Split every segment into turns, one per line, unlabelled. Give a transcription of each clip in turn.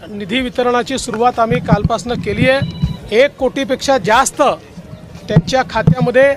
निधी वितरणाची सुरुवात आम्ही कालपासून केली आहे। 1 कोटीपेक्षा जास्त त्यांच्या खात्यामध्ये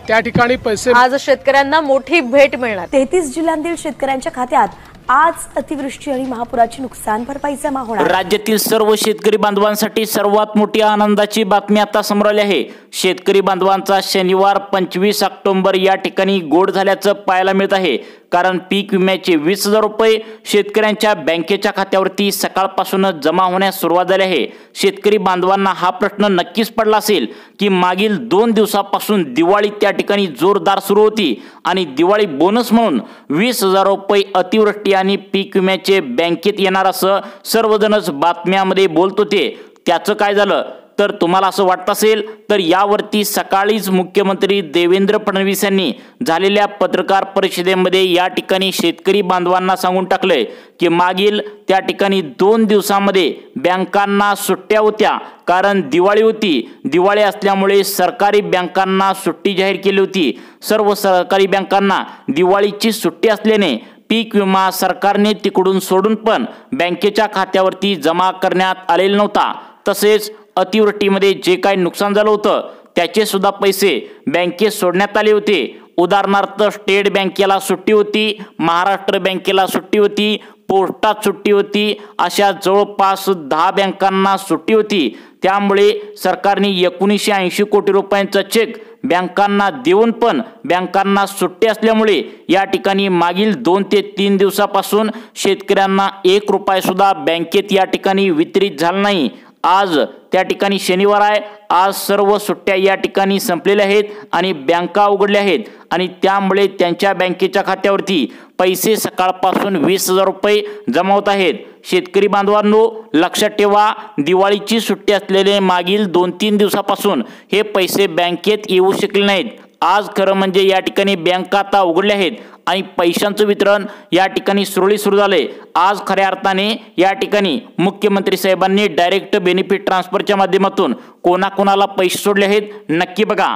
त्या ठिकाणी पैसे
आज शेतकऱ्यांना मोठी भेट मिळणार।
33 जिल्ह्यांतील शेतकऱ्यांच्या खात्यात आज अतिवृष्टी आणि महापुराची नुकसान भरपाई जमा होणार।
राज्यातील सर्व शेतकरी बांधवांसाठी सर्वात मोठी आनंदाची बातमी आता समोर आली आहे। शेतकरी बांधवांचा शनिवार 25 ऑक्टोबर या ठिकाणी गोड झाल्याचं पाहायला मिळत आहे। कारण पीक विम्याचे 20,000 रुपये शेतकऱ्यांच्या बँकेच्या खात्यावरती सकाळपासूनच जमा होण्यास सुरुवात झाली आहे। शेतकरी बांधवांना हा प्रश्न नक्कीच पडला असेल की मागील 2 दिवसापासून दिवाळी त्या ठिकाणी जोरदार सुरू होती आणि दिवाळी बोनस म्हणून 20,000 रुपये अतिवृष्टी आणि पीक विम्याचे बँकेत येणार असं सर्वजणच बातम्यांमध्ये बोलत होते। त्याचं काय झालं तर तुम्हाला असं वाटत असेल तर यावरती सकाळीच मुख्यमंत्री देवेंद्र फडणवीस यांनी झालेल्या पत्रकार परिषदेमध्ये या ठिकाणी शेतकरी बांधवांना सांगून टाकले की मागील त्या ठिकाणी 2 दिवसांमध्ये बँकांना सुट्ट्या होत्या कारण दिवाळी होती। दिवाळी असल्यामुळे सरकारी बँकांना सुट्टी जाहीर केली होती। सर्व सरकारी बँकांना दिवाळीची सुट्टी असल्याने पीक विमा सरकारने तिकडून सोडून पण बँकेच्या खात्यावरती जमा करण्यात आलेला नव्हता। तसेच अतिवृष्टीमध्ये जे काही नुकसान झालं होतं त्याचे सुद्धा पैसे बँकेत सोडण्यात आले होते। उदाहरणार्थ स्टेट बँकेला सुट्टी होती, महाराष्ट्र बँकेला सुट्टी होती, पोस्टात सुट्टी होती, अशा जवळपास 10 बँकांना सुट्टी होती। त्यामुळे सरकारने 1980 कोटी रुपयांचा चेक बँकांना देऊन पण बँकांना सुट्टी असल्यामुळे या ठिकाणी मागील 2 ते 3 दिवसापासून शेतकऱ्यांना 1 रुपया सुद्धा बँकेत या ठिकाणी वितरित झाला नाही। आज त्या ठिकाणी शनिवार आहे। आज सर्व सुट्ट्या या ठिकाणी संपलेल्या आहेत आणि बँका उघडल्या आहेत आणि त्यामुळे त्यांच्या बँकेच्या खात्यावरती पैसे सकाळपासून 20,000 रुपये जमा होत आहेत। शेतकरी बांधवांनो लक्षात ठेवा, दिवाळीची सुट्टी असलेले मागील 2-3 दिवसापासून हे पैसे बँकेत येऊ शकले नाहीत। आज खरं म्हणजे या ठिकाणी बँका आता उघडल्या आहेत आणि पैशांचं वितरण या ठिकाणी सुरळीत सुरू झाले। आज खऱ्या अर्थाने या ठिकाणी मुख्यमंत्री साहेबांनी डायरेक्ट बेनिफिट ट्रान्सफरच्या माध्यमातून कोणाकोणाला पैसे सोडले आहेत नक्की बघा।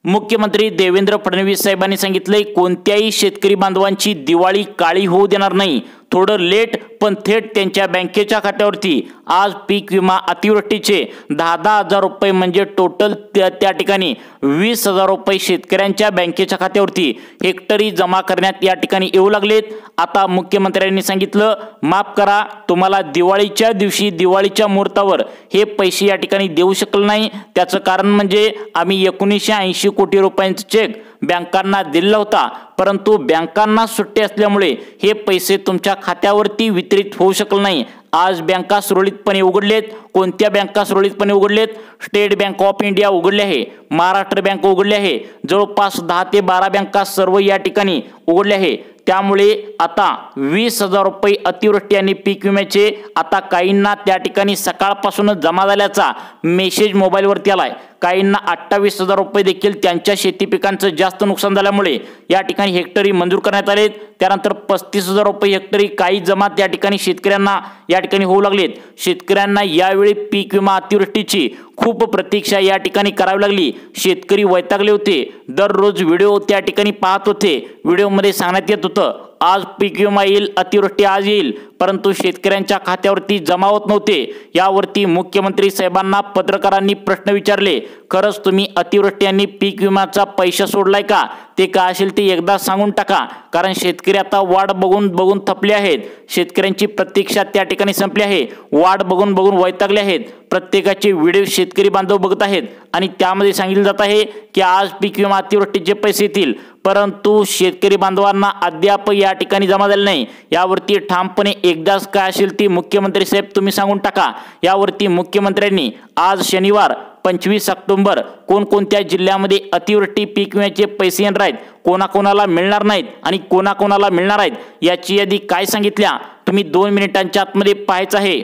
मुख्यमंत्री देवेंद्र फडणवीस साहेबांनी सांगितले कोणत्याही शेतकरी बांधवांची दिवाळी काळी होऊ देणार नाही। थोडं लेट पण थेट त्यांच्या बँकेच्या खात्यावरती आज पीक विमा अतिवृष्टीचे 10,000 रुपये म्हणजे टोटल त्या ठिकाणी 20,000 रुपये शेतकऱ्यांच्या बँकेच्या खात्यावरती हेक्टरी जमा करण्यात या ठिकाणी येऊ लागलेत। आता मुख्यमंत्र्यांनी सांगितलं माफ करा, तुम्हाला दिवाळीच्या दिवशी दिवाळीच्या मुहूर्तावर हे पैसे या ठिकाणी देऊ शकलो नाही। त्याचं कारण म्हणजे आम्ही 1980 कोटी रुपयांचा चेक बँकांना दिला होता, परंतु बँकांना सुट्टी असल्यामुळे हे पैसे तुमच्या खात्यावरती वितरित होऊ शकले नाही। आज बँका सुरळीतपणे उघडलेत। कोणत्या बँका सुरळीतपणे उघडलेत? स्टेट बँक ऑफ इंडिया उघडली आहे, महाराष्ट्र बँक उघडली आहे, जवळपास 10 ते 12 बँका सर्व या ठिकाणी उघडल्या आहे। त्यामुळे आता 20,000 रुपये अतिवृष्टी आणि पीक विम्याचे आता काहींना त्या ठिकाणी सकाळपासूनच जमा झाल्याचा मेसेज मोबाईलवरती आलाय। काहींना 28,000 रुपये देखील त्यांच्या शेती पिकांचं जास्त नुकसान झाल्यामुळे या ठिकाणी हेक्टरी मंजूर करण्यात आलेत। त्यानंतर 35,000 रुपये हेक्टरी काही जमा त्या ठिकाणी शेतकऱ्यांना या ठिकाणी होऊ लागलेत। शेतकऱ्यांना यावेळी पीक विमा अतिवृष्टीची खूप प्रतीक्षा या ठिकाणी करावी लागली। शेतकरी वैतागले होते, दररोज व्हिडिओ त्या ठिकाणी पाहत होते। व्हिडिओमध्ये सांगण्यात येत होतं आज पीक विमा येईल, अतिवृष्टी आज येईल, परंतु शेतकऱ्यांच्या खात्यावरती जमा होत नव्हते। यावरती मुख्यमंत्री साहेबांना पत्रकारांनी प्रश्न विचारले, खरंच तुम्ही अतिवृष्टी आणि पीक विम्याचा पैसा सोडलाय का? ते काय असेल ते एकदा सांगून टाका, कारण शेतकरी आता वाट बघून बघून थकले आहेत। शेतकऱ्यांची प्रतीक्षा त्या ठिकाणी संपली आहे। वाट बघून बघून वैतागले आहेत। प्रत्येकाचे व्हिडिओ शेतकरी बांधव बघत आहेत आणि त्यामध्ये सांगितलं जात आहे की आज पीक विमा अतिवृष्टीचे पैसे येतील, परंतु शेतकरी बांधवांना अद्याप या ठिकाणी जमा झाले नाही। यावरती ठामपणे एकदाच काय असेल ती मुख्यमंत्री साहेब तुम्ही सांगून टाका। यावरती मुख्यमंत्र्यांनी आज शनिवार 25 ऑक्टोबर कोणकोणत्या जिल्ह्यामध्ये अतिवृष्टी पीक विम्याचे पैसे येणार आहेत, कोणाकोणाला मिळणार नाहीत आणि कोणाकोणाला मिळणार आहेत याची यादी काय सांगितल्या तुम्ही 2 मिनिटांच्या आतमध्ये पाहायचं आहे।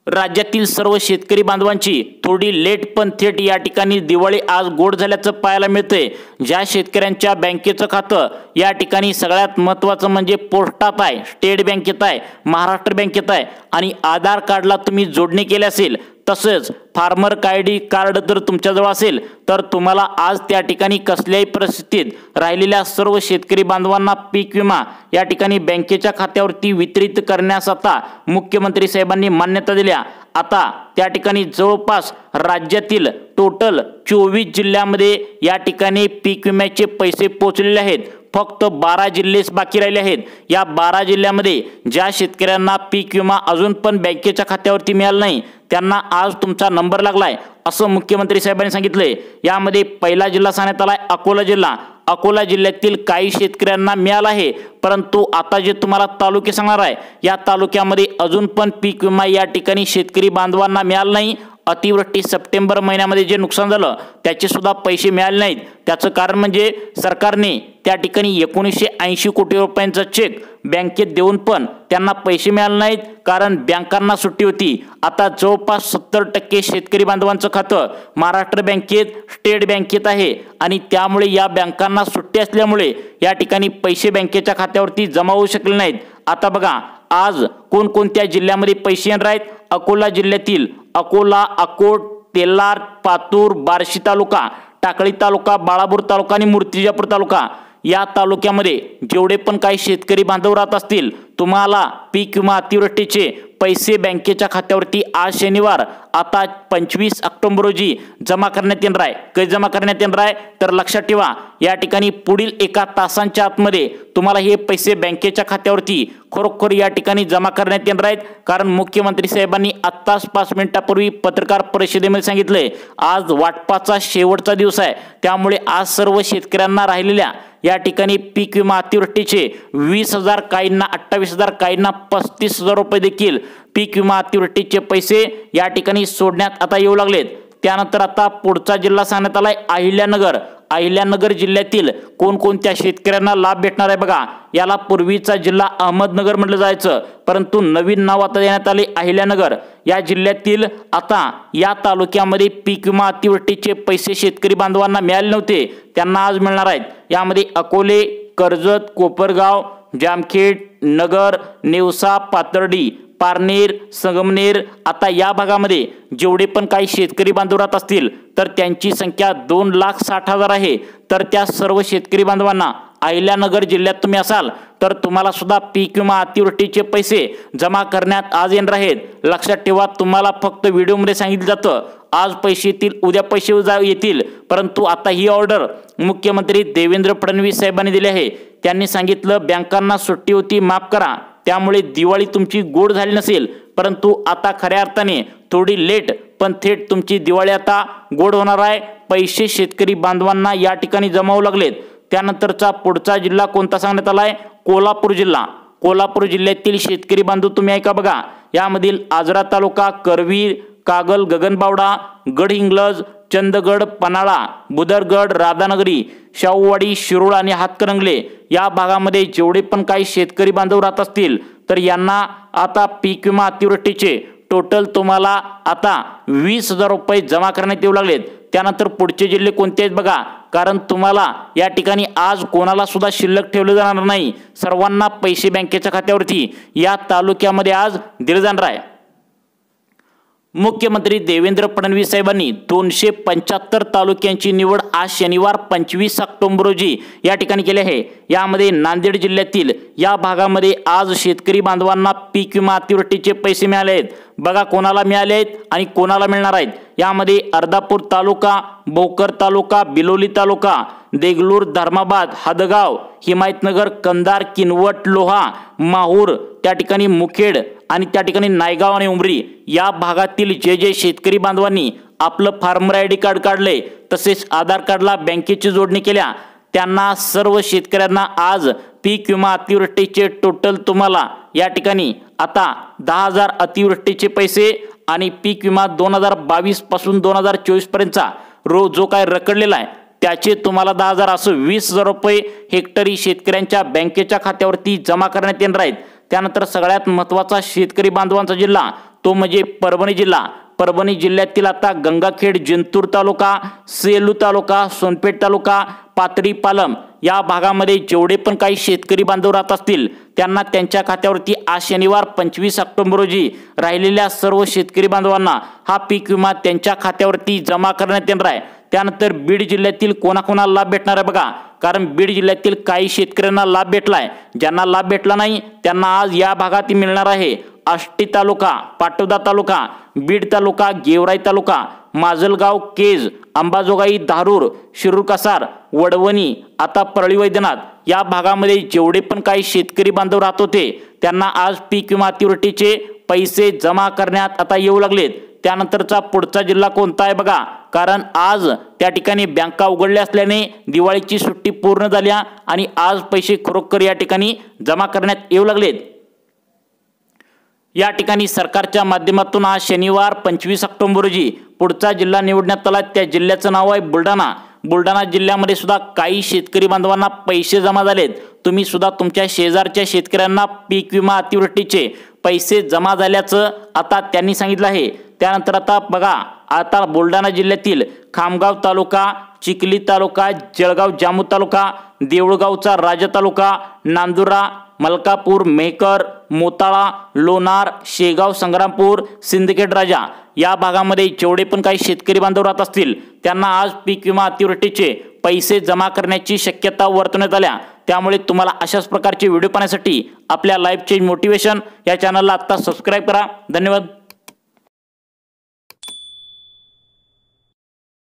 राज्यातील सर्व शेतकरी बांधवांची थोडी लेट पण थेट या ठिकाणी दिवाळी आज गोड झाल्याचं पाहायला मिळतंय। ज्या शेतकऱ्यांच्या बँकेचं खातं या ठिकाणी सगळ्यात महत्त्वाचं म्हणजे पोस्टात आहे, स्टेट बँकेत आहे, महाराष्ट्र बँकेत आहे आणि आधार कार्डला तुम्ही जोडणी केली असेल तसेच फार्मर आयडी कार्ड जर तुमच्याजवळ असेल तर तुम्हाला आज त्या ठिकाणी कसल्याही परिस्थितीत राहिलेल्या सर्व शेतकरी बांधवांना पीक विमा या ठिकाणी बँकेच्या खात्यावरती वितरित करण्यास आता मुख्यमंत्री साहेबांनी मान्यता दिल्या। आता त्या ठिकाणी जवळपास राज्यातील टोटल 24 जिल्ह्यामध्ये या ठिकाणी पीक विम्याचे पैसे पोहोचलेले आहेत। फक्त 12 जिल्हेच बाकी राहिले आहेत। या 12 जिल्ह्यामध्ये ज्या शेतकऱ्यांना पीक विमा अजून पण बँकेच्या खात्यावरती मिळाला नाही त्यांना आज तुमचा नंबर लागलाय असं मुख्यमंत्री साहेबांनी सांगितलंय। यामध्ये पहिला जिल्हा सांगण्यात आलाय अकोला जिल्हा। अकोला जिल्ह्यातील काही शेतकऱ्यांना मिळाला आहे, परंतु आता जे तुम्हाला तालुके सांगणार आहे या तालुक्यामध्ये अजून पण पीक विमा या ठिकाणी शेतकरी बांधवांना मिळाला नाही। अतिवृष्टी सप्टेंबर महिन्यामध्ये जे नुकसान झालं त्याचे सुद्धा पैसे मिळाले नाहीत। त्याचं कारण म्हणजे सरकारने त्या ठिकाणी 1980 कोटी रुपयांचा चेक बँकेत देऊन पण त्यांना पैसे मिळाले नाहीत, कारण बँकांना सुट्टी होती। आता जवळपास 70% शेतकरी बांधवांचं खातं महाराष्ट्र बँकेत, स्टेट बँकेत आहे आणि त्यामुळे या बँकांना सुट्टी असल्यामुळे या ठिकाणी पैसे बँकेच्या खात्यावरती जमा होऊ शकले नाहीत। आता बघा आज कोणकोणत्या जिल्ह्यामध्ये पैसे येणार आहेत। अकोला जिल्ह्यातील अकोला, अकोट, तेलार, पातूर, बार्शी तालुका, टाकळी तालुका, बाळापूर तालुका आणि मूर्तिजापूर तालुका या तालुक्यामध्ये जेवढे पण काही शेतकरी बांधव राहत असतील तुम्हाला पीक विमा अतिवृष्टीचे पैसे बँकेच्या खात्यावरती आज शनिवार आता 25 ऑक्टोबर रोजी जमा करण्यात येणार आहे। कधी जमा करण्यात येणार आहे तर लक्षात ठेवा या ठिकाणी पुढील 1 तासांच्या आतमध्ये तुम्हाला हे पैसे बँकेच्या खात्यावरती खरोखर या ठिकाणी जमा करण्यात येणार आहेत। कारण मुख्यमंत्री साहेबांनी आत्ताच 5 मिनिटापूर्वी पत्रकार परिषदेमध्ये सांगितलंय आज वाटपाचा शेवटचा दिवस आहे, त्यामुळे आज सर्व शेतकऱ्यांना राहिलेल्या या ठिकाणी पीक विमा अतिवृष्टीचे 20,000 काहींना 28,000 काहींना 35,000 रुपये देखील पीक विमा अतिवृष्टीचे पैसे या ठिकाणी सोडण्यात आता येऊ लागलेत। त्यानंतर आता पुढचा जिल्हा सांगण्यात आलाय अहिल्यानगर। अहिल्यानगर जिल्ह्यातील कोणकोणत्या शेतकऱ्यांना लाभ भेटणार आहे बघा। याला पूर्वीचा जिल्हा अहमदनगर म्हटलं जायचं, परंतु नवीन नाव आता देण्यात आले अहिल्यानगर। या जिल्ह्यातील आता या तालुक्यामध्ये पीक विमा अतिवृष्टीचे पैसे शेतकरी बांधवांना मिळाले नव्हते त्यांना आज मिळणार आहेत। यामध्ये अकोले, कर्जत, कोपरगाव, जामखेड, नगर, नेवसा, पाथर्डी, पारनेर, संगमनेर आता या भागामध्ये जेवढे पण काही शेतकरी बांधव राहत असतील तर त्यांची संख्या 2,60,000 आहे। तर त्या सर्व शेतकरी बांधवांना अहिल्यानगर जिल्ह्यात तुम्ही असाल तर तुम्हाला सुद्धा पीक विमा अतिवृष्टीचे पैसे जमा करण्यात आज येणार आहेत। लक्षात ठेवा तुम्हाला फक्त व्हिडिओमध्ये सांगितलं जातं आज पैसे येतील, उद्या पैसे येतील, परंतु आता ही ऑर्डर मुख्यमंत्री देवेंद्र फडणवीस साहेबांनी दिली आहे। त्यांनी सांगितलं बँकांना सुट्टी होती माफ करा, त्यामुळे दिवाळी तुमची गोड झाली नसेल, परंतु आता खऱ्या अर्थाने थोडी लेट पण थेट तुमची दिवाळी आता गोड होणार आहे। पैसे शेतकरी बांधवांना या ठिकाणी जमा होऊ लागलेत। त्यानंतरचा पुढचा जिल्हा कोणता सांगण्यात आलाय कोल्हापूर जिल्हा। कोल्हापूर जिल्ह्यातील शेतकरी बांधव तुम्ही ऐका बघा। यामधील आजरा तालुका, करवीर, कागल, गगनबावडा, गडहिंग्लज, चंदगड, पन्हाळा, बुदरगड, राधानगरी, शाहूवाडी, शिरोळ आणि हातकणंगले या भागामध्ये जेवढे पण काही शेतकरी बांधव राहत असतील तर यांना आता पीक विमा अतिवृष्टीचे टोटल तुम्हाला आता 20,000 रुपये जमा करण्यात येऊ लागलेत। त्यानंतर पुढचे जिल्हे कोणते आहेत बघा, कारण तुम्हाला या ठिकाणी आज कोणाला सुद्धा शिल्लक ठेवले जाणार नाही, सर्वांना पैसे बँकेच्या खात्यावरती या तालुक्यामध्ये आज दिले जाणार आहे। मुख्यमंत्री देवेंद्र फडणवीस साहेबांनी 275 तालुक्यांची निवड आज शनिवार 25 ऑक्टोबर रोजी या ठिकाणी केली आहे। यामध्ये नांदेड जिल्ह्यातील या भागामध्ये आज शेतकरी बांधवांना पीक विमा अतिवृष्टीचे पैसे मिळाले आहेत। बघा कोणाला मिळाले आहेत आणि कोणाला मिळणार आहेत। यामध्ये अर्धापूर तालुका, भोकर तालुका, बिलोली तालुका, देगलूर, धर्माबाद, हदगाव, हिमायतनगर, कंधार, किनवट, लोहा, माहूर, त्या ठिकाणी मुखेड आणि त्या ठिकाणी नायगाव आणि उमरी या भागातील जे शेतकरी बांधवांनी आपलं फार्मर आयडी कार्ड काढले तसेच आधार कार्डला बँकेची जोडणी केल्या त्यांना सर्व शेतकऱ्यांना आज पीक विमा अतिवृष्टीचे टोटल तुम्हाला या ठिकाणी आता 10,000 अतिवृष्टीचे पैसे आणि पीक विमा 2022 पासून 2024 पर्यंतचा जो काय रखडलेला आहे त्याचे तुम्हाला 10,000 असं 20,000 रुपये हेक्टरी शेतकऱ्यांच्या बँकेच्या खात्यावरती जमा करण्यात येणार आहेत। त्यानंतर सगळ्यात महत्त्वाचा शेतकरी बांधवांचा जिल्हा तो म्हणजे परभणी जिल्हा। परभणी जिल्ह्यातील आता गंगाखेड, जिंतूर तालुका, सेलू तालुका, सोनपेठ तालुका, पाथरी, पालम या भागामध्ये जेवढे पण काही शेतकरी बांधव राहत असतील त्यांना त्यांच्या खात्यावरती आज शनिवार 25 ऑक्टोबर रोजी राहिलेल्या सर्व शेतकरी बांधवांना हा पीक विमा त्यांच्या खात्यावरती जमा करण्यात येणार आहे। त्यानंतर बीड जिल्ह्यातील कोणाकोणाला लाभ भेटणार आहे बघा, कारण बीड जिल्ह्यातील काही शेतकऱ्यांना लाभ भेटलाय, ज्यांना लाभ भेटला नाही त्यांना आज या भागात मिळणार आहे। आष्टी तालुका, पाटोदा तालुका, बीड तालुका, गेवराई तालुका, माजलगाव, केज, अंबाजोगाई, धारूर, शिरूर कसार, वडवणी, आता परळी वैद्यनाथ या भागामध्ये जेवढे पण काही शेतकरी बांधव राहत होते त्यांना आज पीक विमा अतिवृष्टीचे पैसे जमा करण्यात आता येऊ लागलेत। त्यानंतरचा पुढचा जिल्हा कोणता आहे बघा, कारण आज त्या ठिकाणी बँका उघडल्या असल्याने दिवाळीची सुट्टी पूर्ण झाल्या आणि आज पैसे खरोखर या ठिकाणी जमा करण्यात येऊ लागलेत। या ठिकाणी सरकारच्या माध्यमातून आज शनिवार 25 ऑक्टोबर रोजी पुढचा जिल्हा निवडण्यात आला। त्या जिल्ह्याचं नाव आहे बुलढाणा। बुलढाणा जिल्ह्यामध्ये सुद्धा काही शेतकरी बांधवांना पैसे जमा झालेत। तुम्ही सुद्धा तुमच्या शेजारच्या शेतकऱ्यांना पीक विमा अतिवृष्टीचे पैसे जमा झाल्याचं आता त्यांनी सांगितलं आहे। त्यानंतर आता बघा, आता बुलढाणा जिल्ह्यातील खामगाव तालुका, चिखली तालुका, जळगाव जामू तालुका, देऊळगावचा राजा तालुका, नांदुरा, मलकापूर, मेहकर, मोताळा, लोणार, शेगाव, संग्रामपूर, सिंदखेड राजा या भागामध्ये जेवढे पण काही शेतकरी बांधव राहत असतील त्यांना आज पीक विमा अतिवृष्टीचे पैसे जमा करण्याची शक्यता वर्तवण्यात आल्या। त्यामुळे तुम्हाला अशाच प्रकारचे व्हिडिओ पाहण्यासाठी आपल्या लाईफ चेंज मोटिवेशन या चॅनलला आता सबस्क्राईब करा। धन्यवाद।